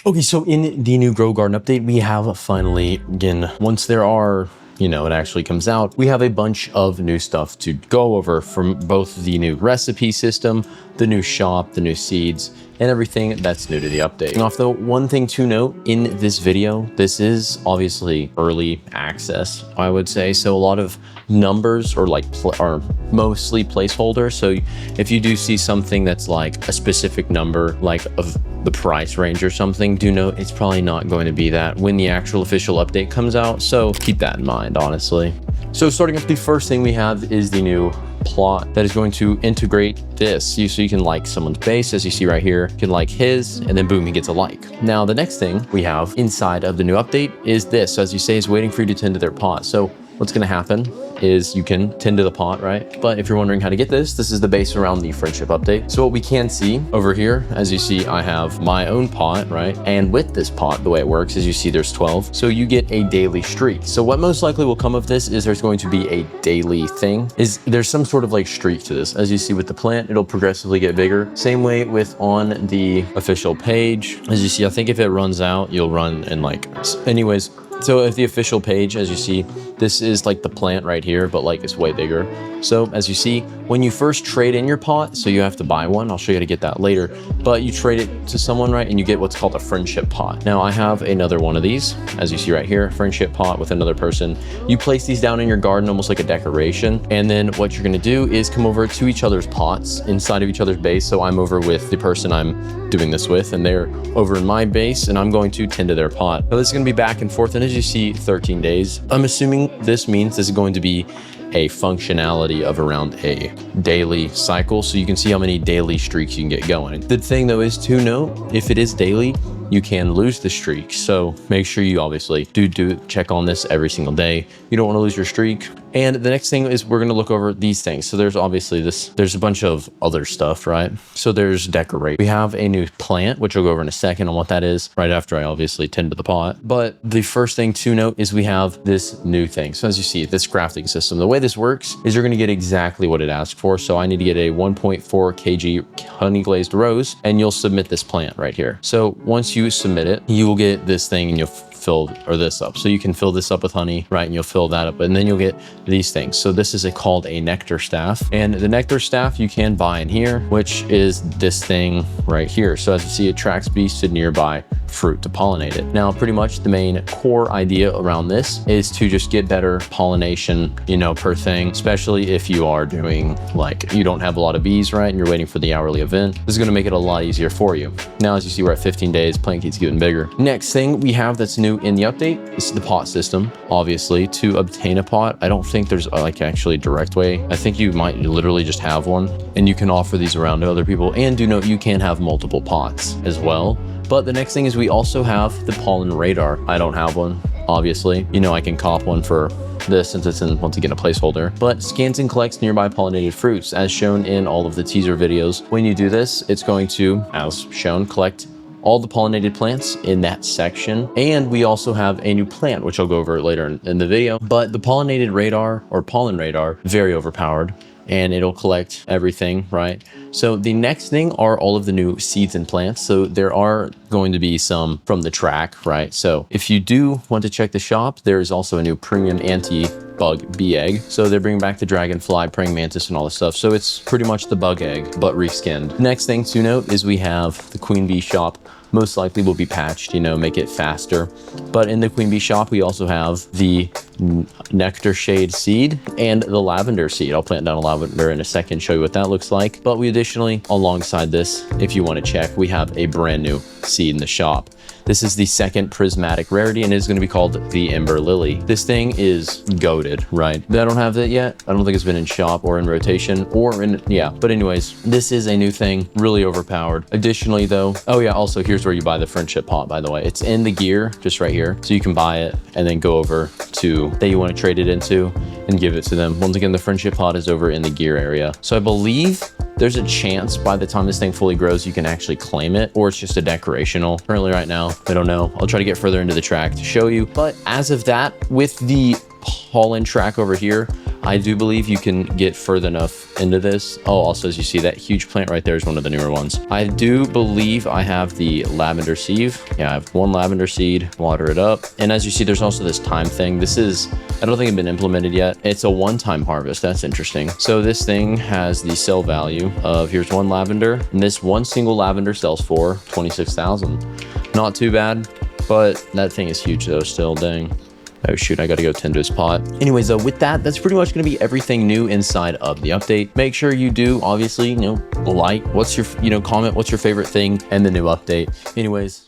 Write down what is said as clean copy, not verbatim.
Okay, so in the new Grow Garden update, we have finally, again, once there are, it actually comes out, we have a bunch of new stuff to go over from both the new recipe system, the new shop, the new seeds, and everything that's new to the update. Off though, one thing to note in this video, this is obviously early access, I would say. So a lot of numbers are mostly placeholders. So if you do see something that's like a specific number, like of the price range or something, do note it's probably not going to be that when the actual official update comes out. So keep that in mind, honestly. So starting off, the first thing we have is the new plot that is going to integrate this. So you can like someone's base, as you see right here, you can like his, and then boom, he gets a like. Now, the next thing we have inside of the new update is this. So as you say, is waiting for you to tend to their pot. So what's going to happen is you can tend to the pot, right? But if you're wondering how to get this is the base around the friendship update. So what we can see over here, as you see, I have my own pot, right? And with this pot, the way it works is you see there's 12. So you get a daily streak. So what most likely will come of this is there's going to be a daily thing. There's some sort of like streak to this. As you see with the plant, it'll progressively get bigger. Same way with on the official page. As you see, I think if it runs out, you'll run and anyways. So if the official page, as you see, this is like the plant right here, but like it's way bigger. So as you see, when you first trade in your pot, so you have to buy one, I'll show you how to get that later, but you trade it to someone, right? And you get what's called a friendship pot. Now I have another one of these, as you see right here, friendship pot with another person. You place these down in your garden, almost like a decoration. And then what you're gonna do is come over to each other's pots inside of each other's base. So I'm over with the person I'm doing this with, and they're over in my base, and I'm going to tend to their pot. Now this is gonna be back and forth, and as you see, 13 days. I'm assuming this means this is going to be a functionality of around a daily cycle, so you can see how many daily streaks you can get going. The thing though is to note, if it is daily, you can lose the streak. So make sure you obviously do check on this every single day. You don't want to lose your streak. And the next thing is we're going to look over these things. So there's obviously there's a bunch of other stuff, right? So there's decorate. We have a new plant, which I'll go over in a second on what that is right after I obviously tend to the pot. But the first thing to note is we have this new thing. So as you see, this crafting system, the way this works is you're going to get exactly what it asks for. So I need to get a 1.4 kg honey glazed rose, and you'll submit this plant right here. So once you submit it, you will get this thing, and you'll fill this up. So you can fill this up with honey, right? And you'll fill that up, and then you'll get these things. So this is called a nectar staff, and the nectar staff you can buy in here, which is this thing right here. So as you see, it tracks bees to nearby fruit to pollinate it. Now, pretty much the main core idea around this is to just get better pollination, per thing, especially if you are doing you don't have a lot of bees, right? And you're waiting for the hourly event. This is going to make it a lot easier for you. Now, as you see, we're at 15 days, plant keeps getting bigger. Next thing we have that's new in the update is the pot system. Obviously, to obtain a pot, I don't think there's actually a direct way. I think you might literally just have one, and you can offer these around to other people. And do note, you can have multiple pots as well. But the next thing is we also have the pollen radar. I don't have one, obviously. I can cop one for this since it's once again a placeholder, but scans and collects nearby pollinated fruits as shown in all of the teaser videos. When you do this, it's going to, as shown, collect all the pollinated plants in that section. And we also have a new plant, which I'll go over later in the video. But the pollinated radar or pollen radar, very overpowered, and it'll collect everything, right? So the next thing are all of the new seeds and plants. So there are going to be some from the track, right? So if you do want to check the shop, there is also a new premium anti-bug bee egg. So they're bringing back the dragonfly, praying mantis, and all this stuff. So it's pretty much the bug egg, but reskinned. Next thing to note is we have the queen bee shop. Most likely will be patched, make it faster. But in the queen bee shop, we also have the nectar shade seed and the lavender seed. I'll plant down a lavender in a second, show you what that looks like. But we additionally, alongside this, if you want to check, we have a brand new seed in the shop. This is the second prismatic rarity, and it's going to be called the Ember Lily. This thing is goated, right? I don't have that yet. I don't think it's been in shop or in rotation but anyways, this is a new thing, really overpowered. Additionally though, also here's where you buy the friendship pot, by the way. It's in the gear, just right here. So you can buy it and then go over to that you want to trade it into and give it to them. Once again, the friendship pot is over in the gear area. So I believe there's a chance by the time this thing fully grows, you can actually claim it, or it's just a decorational. Currently right now, I don't know. I'll try to get further into the track to show you. But as of that, with the pollen track over here, I do believe you can get further enough into this. Oh, also, as you see, that huge plant right there is one of the newer ones. I do believe I have the lavender sieve. Yeah, I have one lavender seed, water it up. And as you see, there's also this time thing. This is, I don't think it's been implemented yet. It's a one-time harvest. That's interesting. So this thing has the sell value of, here's one lavender, and this one single lavender sells for 26,000. Not too bad, but that thing is huge though, still, dang. Oh shoot, I gotta go tend to his pot. Anyways, with that, that's pretty much gonna be everything new inside of the update. Make sure you do, obviously, like, what's your, comment, what's your favorite thing and the new update. Anyways,